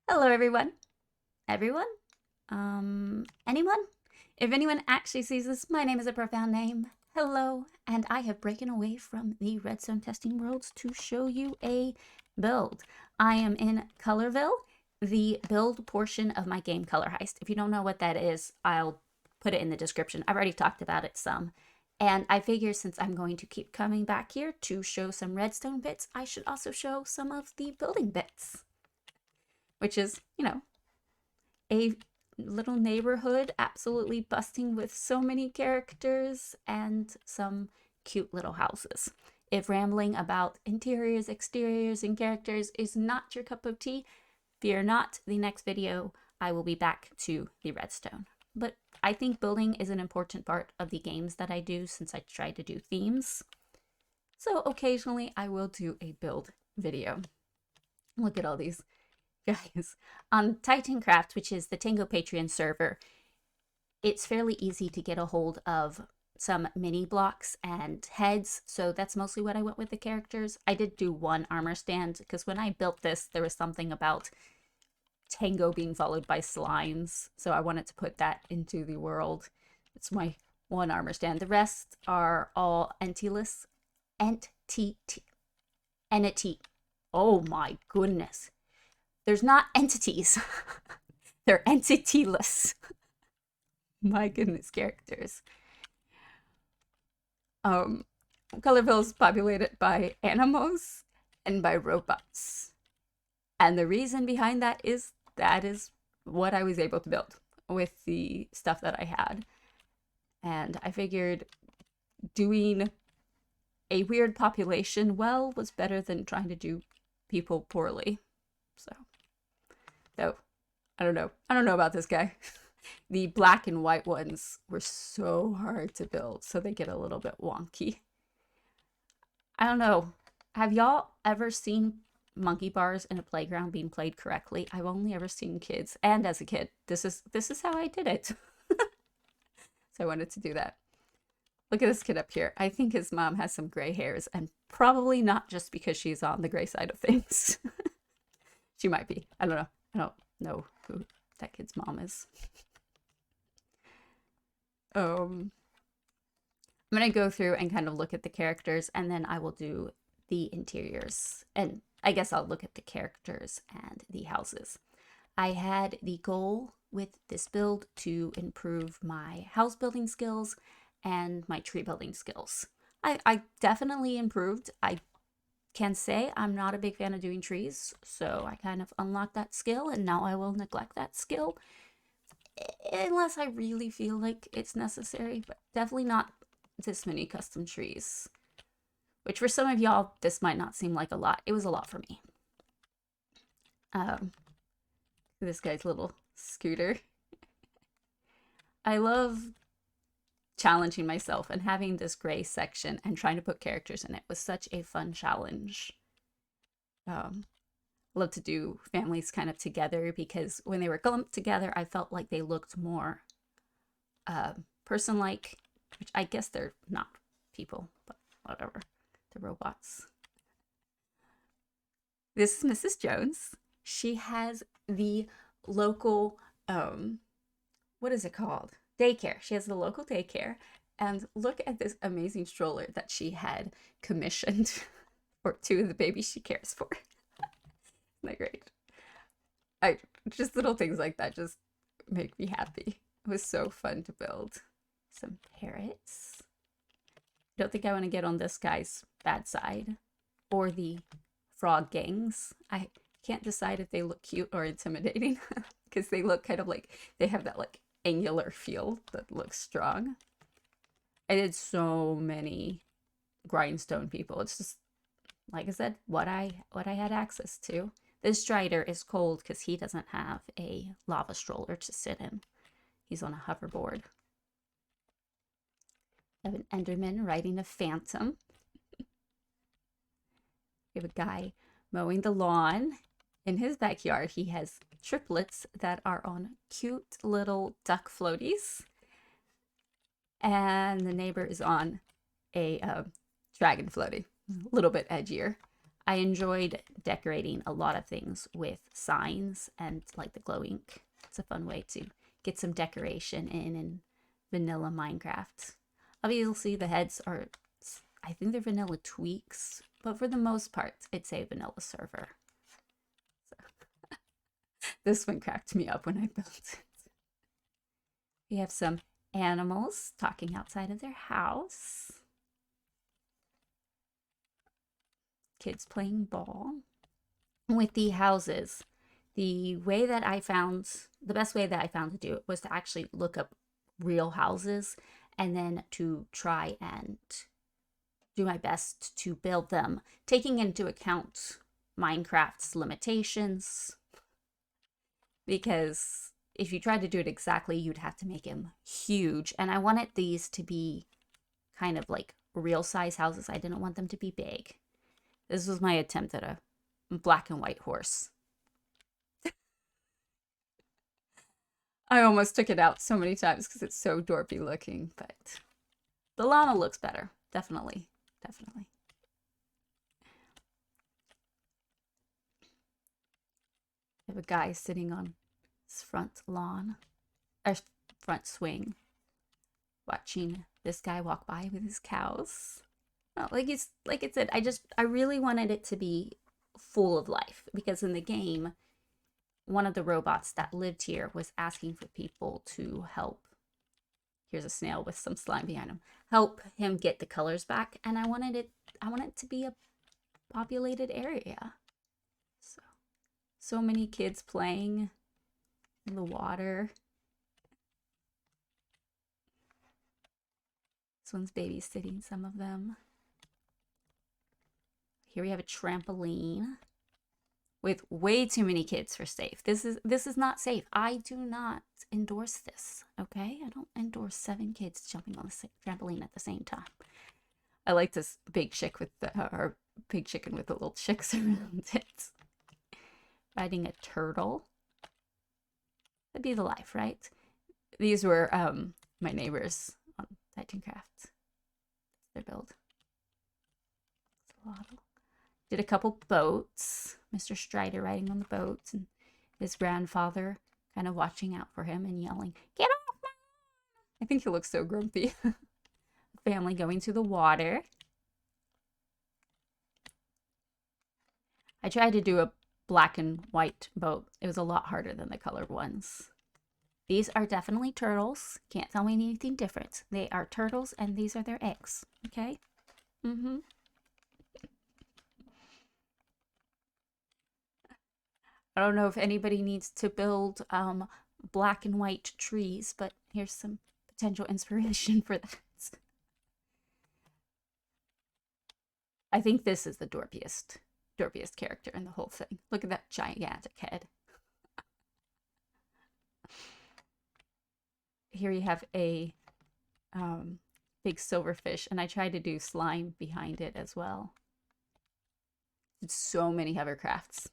Hello, everyone. Everyone? Anyone? If anyone actually sees this, my name is a profound name. Hello, and I have broken away from the redstone testing worlds to show you a build. I am in Colorville, the build portion of my game Color Heist. If you don't know what that is, I'll put it in the description. I've already talked about it some. And I figure since I'm going to keep coming back here to show some redstone bits, I should also show some of the building bits, which is, a little neighborhood absolutely busting with so many characters and some cute little houses. If rambling about interiors, exteriors, and characters is not your cup of tea, fear not, the next video I will be back to the redstone. But I think building is an important part of the games that I do since I try to do themes. So occasionally I will do a build video. Look at all these guys. On TitanCraft, which is the Tango Patreon server, it's fairly easy to get a hold of some mini blocks and heads, so that's mostly what I went with the characters. I did do one armor stand, because when I built this, there was something about Tango being followed by slimes, so I wanted to put that into the world. It's my one armor stand. The rest are all entity. Entity. Oh my goodness. There's not entities. They're entityless. My goodness, characters. Colorville is populated by animals and by robots. And the reason behind that is what I was able to build with the stuff that I had. And I figured doing a weird population well was better than trying to do people poorly. So, though, I don't know. I don't know about this guy. The black and white ones were so hard to build, so they get a little bit wonky. I don't know. Have y'all ever seen monkey bars in a playground being played correctly? I've only ever seen kids, and as a kid, this is how I did it. So I wanted to do that. Look at this kid up here. I think his mom has some gray hairs, and probably not just because she's on the gray side of things. She might be. I don't know. I don't know who that kid's mom is. I'm gonna go through and kind of look at the characters, and then I will do the interiors. And I guess I'll look at the characters and the houses. I had the goal with this build to improve my house building skills and my tree building skills. I definitely improved. I can say I'm not a big fan of doing trees, so I kind of unlocked that skill, and now I will neglect that skill unless I really feel like it's necessary, but definitely not this many custom trees. Which for some of y'all, this might not seem like a lot. It was a lot for me. This guy's little scooter. I love challenging myself, and having this gray section and trying to put characters in it was such a fun challenge. Love to do families kind of together, because when they were clumped together, I felt like they looked more person-like, which I guess they're not people, but whatever. They're robots. This is Mrs. Jones. She has the local, what is it called? Daycare. She has the local daycare. And look at this amazing stroller that she had commissioned for two of the babies she cares for. Isn't that great? Just little things like that just make me happy. It was so fun to build. Some parrots. I don't think I want to get on this guy's bad side, or the frog gangs. I can't decide if they look cute or intimidating, because they look kind of like they have that like angular feel that looks strong. I did so many grindstone people. It's just, like I said, what I had access to. This Strider is cold because he doesn't have a lava stroller to sit in. He's on a hoverboard. I have an Enderman riding a phantom. We have a guy mowing the lawn. In his backyard, he has triplets that are on cute little duck floaties. And the neighbor is on a dragon floaty. A little bit edgier. I enjoyed decorating a lot of things with signs and like the glow ink. It's a fun way to get some decoration in vanilla Minecraft. Obviously, the heads are, I think they're vanilla tweaks, but for the most part, it's a vanilla server. So, this one cracked me up when I built it. We have some animals talking outside of their house. Kids playing ball. With the houses, the way that I found, the best way that I found to do it was to actually look up real houses and then to try and do my best to build them, taking into account Minecraft's limitations. Because if you tried to do it exactly, you'd have to make them huge. And I wanted these to be kind of like real size houses. I didn't want them to be big. This was my attempt at a black and white horse. I almost took it out so many times because it's so dorky looking, but the llama looks better. Definitely. Definitely. I have a guy sitting on his front lawn, or front swing, watching this guy walk by with his cows. Oh, like I said, I really wanted it to be full of life because in the game, one of the robots that lived here was asking for people to help. Here's a snail with some slime behind him. Help him get the colors back, and I wanted it to be a populated area. So many kids playing in the water. This one's babysitting some of them. Here we have a trampoline with way too many kids for safe. This is not safe. I do not endorse this, okay? I don't endorse 7 kids jumping on the trampoline at the same time. I like this big chick with or big chicken with the little chicks around it. Riding a turtle. That'd be the life, right? These were my neighbors on TitanCraft. Their build. Did a couple boats. Mr. Strider riding on the boats, and his grandfather kind of watching out for him and yelling, "Get off my lawn!" I think he looks so grumpy. Family going to the water. I tried to do a black and white boat. It was a lot harder than the colored ones. These are definitely turtles. Can't tell me anything different. They are turtles, and these are their eggs. Okay? Mm-hmm. I don't know if anybody needs to build black and white trees, but here's some potential inspiration for that. I think this is the dorpiest character in the whole thing. Look at that gigantic head. Here you have a big silverfish, and I tried to do slime behind it as well. Did so many hovercrafts.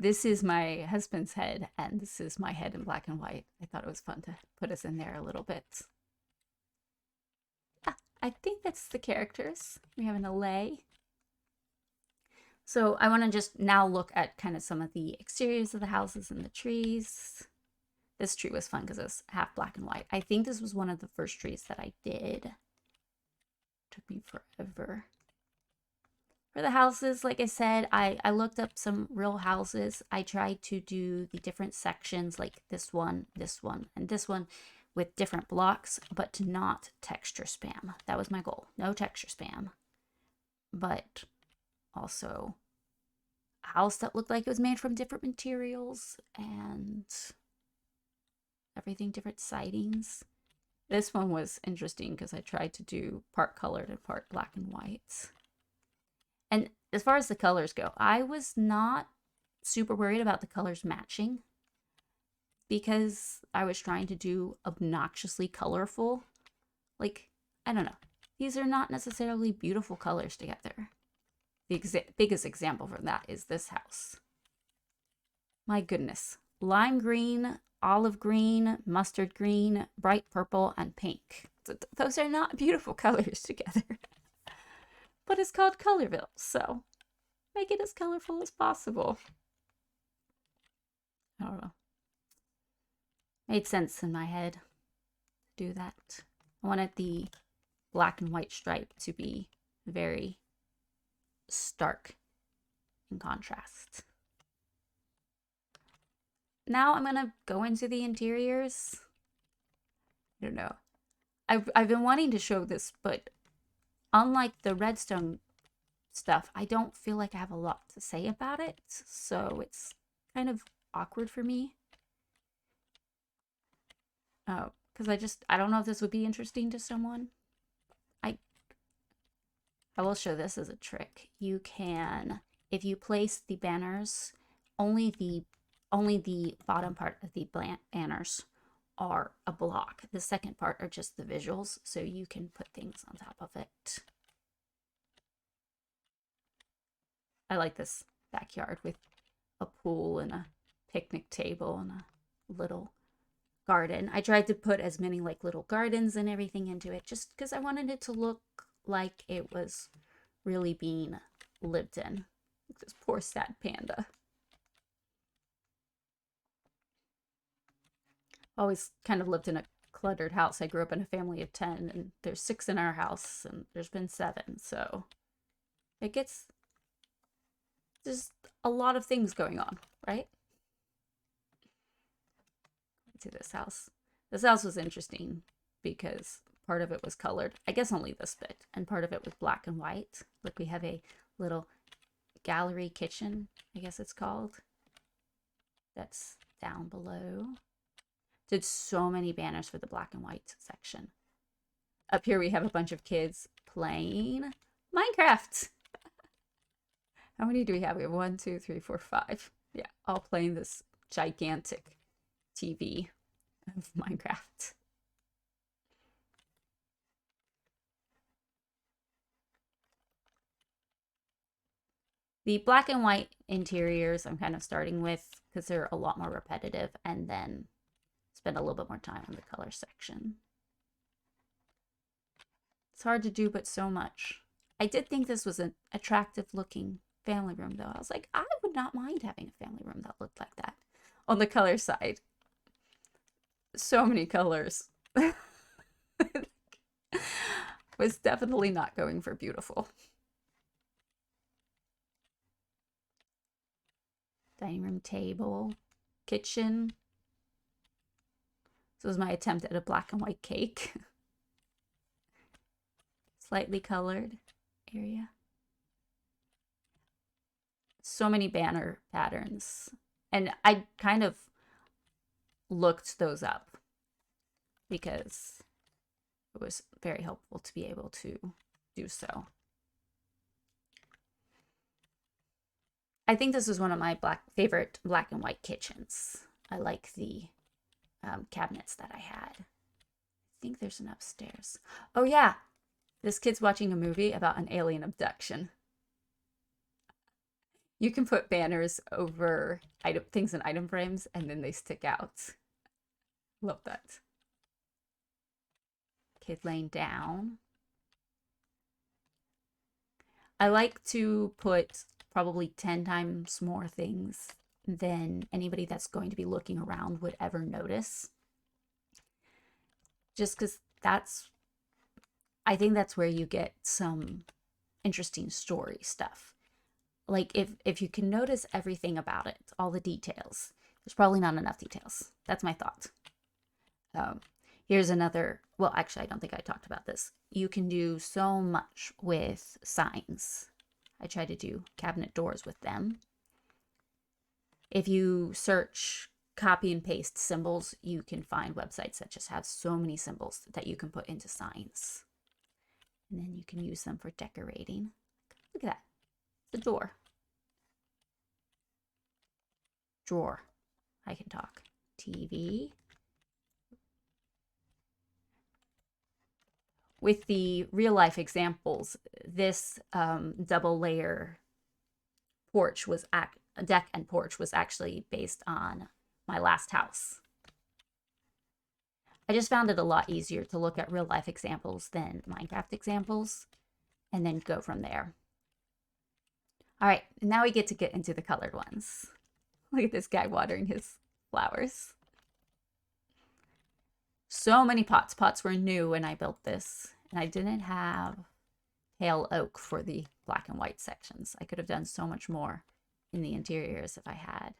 This is my husband's head, and this is my head in black and white. I thought it was fun to put us in there a little bit. I think that's the characters. We have an allay. So I want to just now look at kind of some of the exteriors of the houses and the trees. This tree was fun because it was half black and white. I think this was one of the first trees that I did. Took me forever. For the houses, like I said, I looked up some real houses. I tried to do the different sections like this one, and this one with different blocks, but to not texture spam. That was my goal. No texture spam. But also a house that looked like it was made from different materials and everything, different sidings. This one was interesting because I tried to do part colored and part black and white. And as far as the colors go, I was not super worried about the colors matching because I was trying to do obnoxiously colorful. Like, I don't know. These are not necessarily beautiful colors together. The biggest example from that is this house. My goodness. Lime green, olive green, mustard green, bright purple, and pink. Those are not beautiful colors together. But it's called Colorville, so Make it as colorful as possible. I don't know. Made sense in my head to do that. I wanted the black and white stripe to be very stark in contrast. Now I'm gonna go into the interiors. I don't know. I've been wanting to show this, but unlike the redstone stuff, I don't feel like I have a lot to say about it, so it's kind of awkward for me. Because I don't know if this would be interesting to someone. I will show this as a trick. You can, if you place the banners, only the bottom part of the banners are a block. The second part are just the visuals, so you can put things on top of it. I like this backyard with a pool and a picnic table and a little garden. I tried to put as many like little gardens and everything into it just because I wanted it to look like it was really being lived in. This poor sad panda. Always kind of lived in a cluttered house. I grew up in a family of 10 and there's 6 in our house and there's been 7, so it gets just a lot of things going on, right? To this house. This house was interesting because part of it was colored. I guess only this bit. And part of it was black and white. Look, we have a little gallery kitchen, I guess it's called. That's down below. Did so many banners for the black and white section. Up here we have a bunch of kids playing Minecraft. How many do we have? We have 1, 2, 3, 4, 5. Yeah, all playing this gigantic TV of Minecraft. The black and white interiors I'm kind of starting with because they're a lot more repetitive, and then spend a little bit more time on the color section. It's hard to do, but so much. I did think this was an attractive looking family room though. I was like, I would not mind having a family room that looked like that. On the color side, so many colors. Was definitely not going for beautiful. Dining room table, kitchen. This was my attempt at a black and white cake. Slightly colored area. So many banner patterns. And I kind of looked those up because it was very helpful to be able to do so. I think this was one of my favorite black and white kitchens. I like the cabinets that I had. I think there's an upstairs. Oh yeah, this kid's watching a movie about an alien abduction. You can put banners over things in item frames and then they stick out. Love that. Kid laying down. I like to put probably 10 times more things than anybody that's going to be looking around would ever notice. Just because I think that's where you get some interesting story stuff. Like if you can notice everything about it, all the details, there's probably not enough details. That's my thought. Here's another, well, actually, I don't think I talked about this. You can do so much with signs. I try to do cabinet doors with them. If you search copy and paste symbols, you can find websites that just have so many symbols that you can put into signs. And then you can use them for decorating. Look at that. The door. Drawer. I can talk. TV. With the real life examples, this double layer porch was deck and porch was actually based on my last house. I just found it a lot easier to look at real life examples than Minecraft examples and then go from there. All right, now we get to get into the colored ones. Look at this guy watering his flowers. So many pots. Pots were new when I built this, and I didn't have pale oak for the black and white sections. I could have done so much more in the interiors if I had.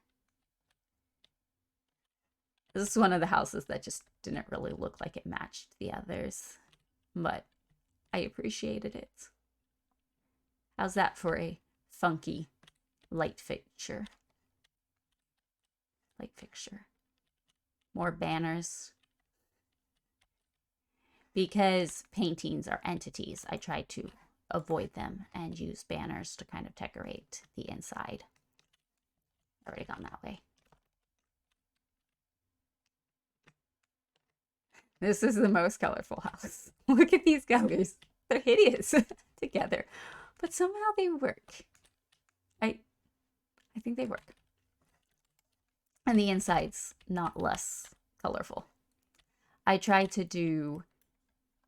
This is one of the houses that just didn't really look like it matched the others, but I appreciated it. How's that for a funky light fixture? Light fixture. More banners. Because paintings are entities, I try to avoid them and use banners to kind of decorate the inside. Already gone that way. This is the most colorful house. Look at these colors. They're hideous together. But somehow they work. I think they work. And the inside's not less colorful. I tried to do,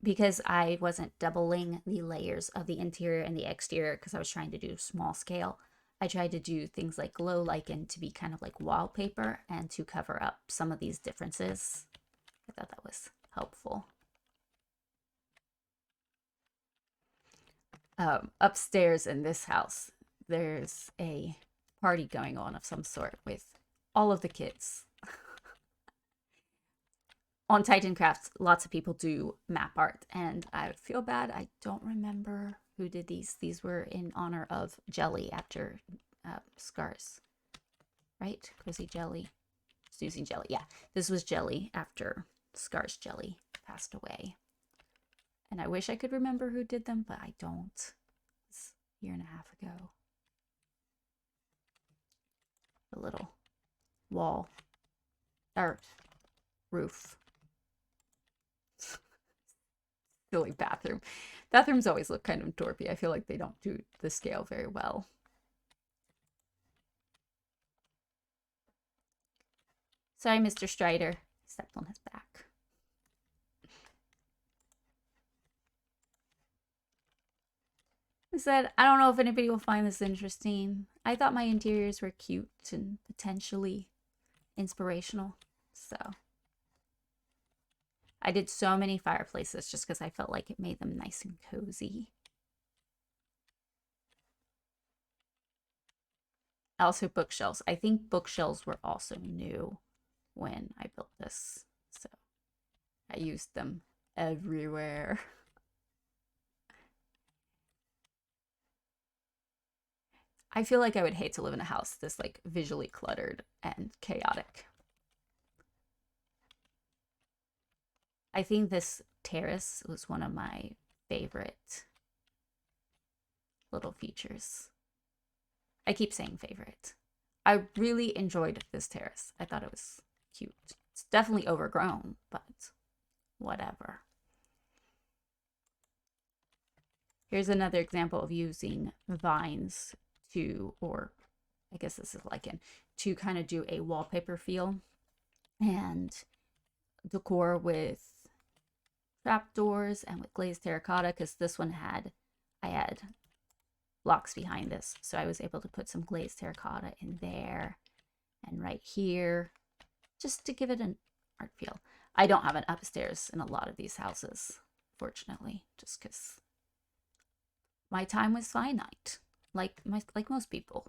because I wasn't doubling the layers of the interior and the exterior because I was trying to do small scale, I tried to do things like glow lichen to be kind of like wallpaper and to cover up some of these differences. I thought that was helpful. Upstairs in this house, there's a party going on of some sort with all of the kids. On TitanCraft, lots of people do map art, and I feel bad. I don't remember who did these. These were in honor of Jelly after Scars, right? Cozy Jelly, Susie Jelly. Yeah, this was Jelly after Scars Jelly passed away. And I wish I could remember who did them, but I don't. It's a year and a half ago. The little wall, art, roof. Silly bathroom. Bathrooms always look kind of dorpy. I feel like they don't do the scale very well. Sorry, Mr. Strider. Stepped on his back. I said, I don't know if anybody will find this interesting. I thought my interiors were cute and potentially inspirational. So I did so many fireplaces just because I felt like it made them nice and cozy. Also bookshelves. I think bookshelves were also new when I built this. So I used them everywhere. I feel like I would hate to live in a house this like visually cluttered and chaotic. I think this terrace was one of my favorite little features. I keep saying favorite. I really enjoyed this terrace. I thought it was cute. It's definitely overgrown, but whatever. Here's another example of using vines to, or I guess this is lichen, to kind of do a wallpaper feel and decor with trapdoors and with glazed terracotta, because this one I had blocks behind this, so I was able to put some glazed terracotta in there and right here just to give it an art feel. I don't have an upstairs in a lot of these houses, fortunately, just because my time was finite, like most people.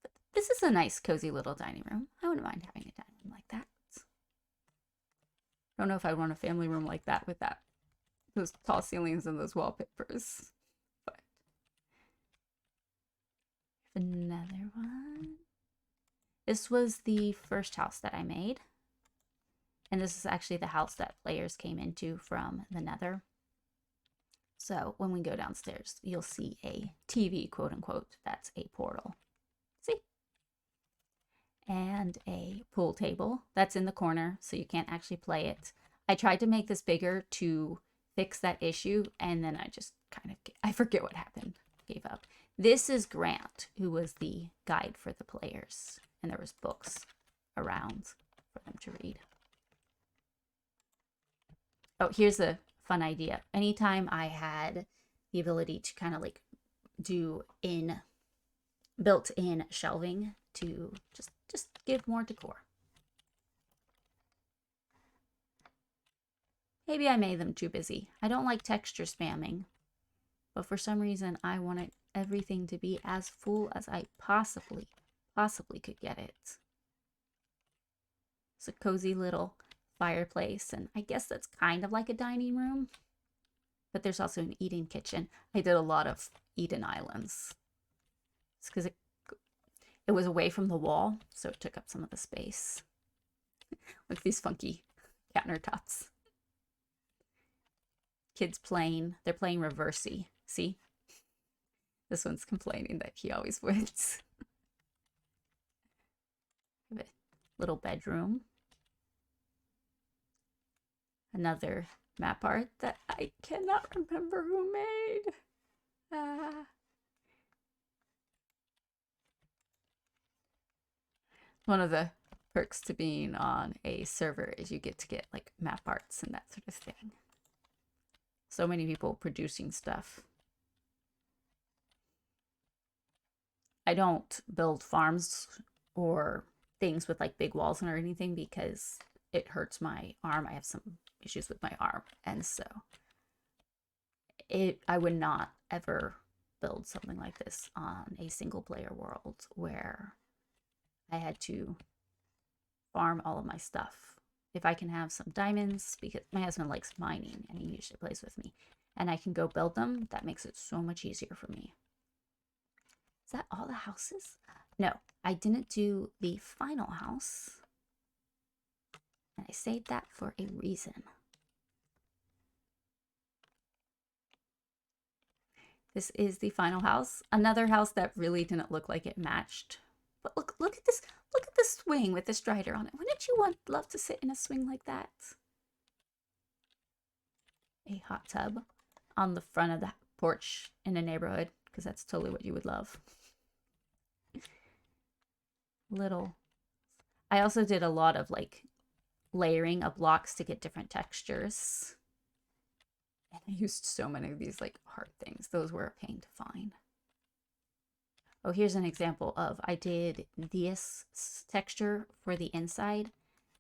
But this is a nice cozy little dining room. I wouldn't mind having a dining room like that. I don't know if I'd want a family room like that with those tall ceilings and those wallpapers. But another one. This was the first house that I made. And this is actually the house that players came into from the Nether. So when we go downstairs, you'll see a TV, quote unquote. That's a portal. See? And a pool table that's in the corner, so you can't actually play it. I tried to make this bigger to fix that issue, and then I just kind of, I forget what happened, gave up. This is Grant, who was the guide for the players, and there was books around for them to read. Oh, here's a fun idea. Anytime I had the ability to kind of like do in built-in shelving to just give more decor. Maybe I made them too busy. I don't like texture spamming, but for some reason I wanted everything to be as full as I possibly could get it. It's a cozy little fireplace, and I guess that's kind of like a dining room, but there's also an eating kitchen. I did a lot of Eden Islands. It's because it was away from the wall, so it took up some of the space. With these funky countertops. Kids playing. They're playing Reversey. See? This one's complaining that he always wins. A little bedroom. Another map art that I cannot remember who made. One of the perks to being on a server is you get to get like map arts and that sort of thing. So many people producing stuff. I don't build farms or things with like big walls or anything because it hurts my arm. I have some issues with my arm, and so I would not ever build something like this on a single player world where I had to farm all of my stuff. If I can have some diamonds, because my husband likes mining and he usually plays with me, and I can go build them, that makes it so much easier for me. Is that all the houses? No, I didn't do the final house. And I saved that for a reason. This is the final house. Another house that really didn't look like it matched. But look at this. Look at the swing with the strider on it. Wouldn't you love to sit in a swing like that? A hot tub on the front of the porch in a neighborhood, because that's totally what you would love. I also did a lot of like layering of blocks to get different textures. And I used so many of these like heart things. Those were a pain to find. Oh, here's an example of, I did this texture for the inside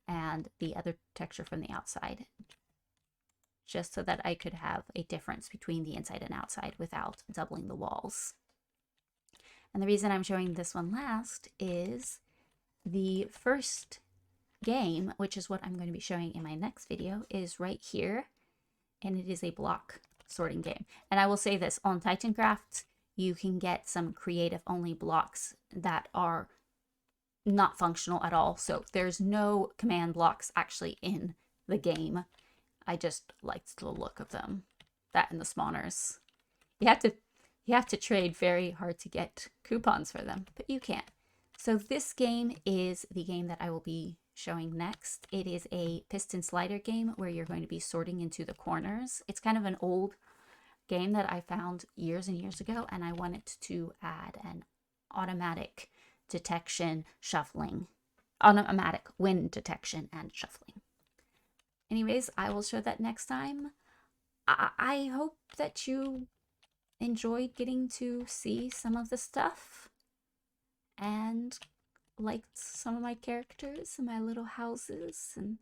and the other texture from the outside, just so that I could have a difference between the inside and outside without doubling the walls. And the reason I'm showing this one last is the first game, which is what I'm going to be showing in my next video, is right here. And it is a block sorting game. And I will say this, on TitanCraft, you can get some creative only blocks that are not functional at all. So there's no command blocks actually in the game. I just liked the look of them. That and the spawners. You have to trade very hard to get coupons for them, but you can. So this game is the game that I will be showing next. It is a piston slider game where you're going to be sorting into the corners. It's kind of an old game that I found years and years ago, and I wanted to add an automatic detection shuffling, automatic win detection and shuffling. Anyways, I will show that next time. I hope that you enjoyed getting to see some of the stuff and liked some of my characters and my little houses, and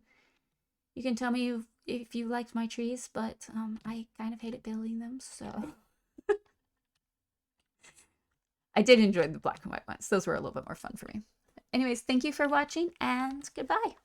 you can tell me if you liked my trees, but I kind of hated building them, so I did enjoy the black and white ones. Those were a little bit more fun for me. Anyways, thank you for watching, and goodbye.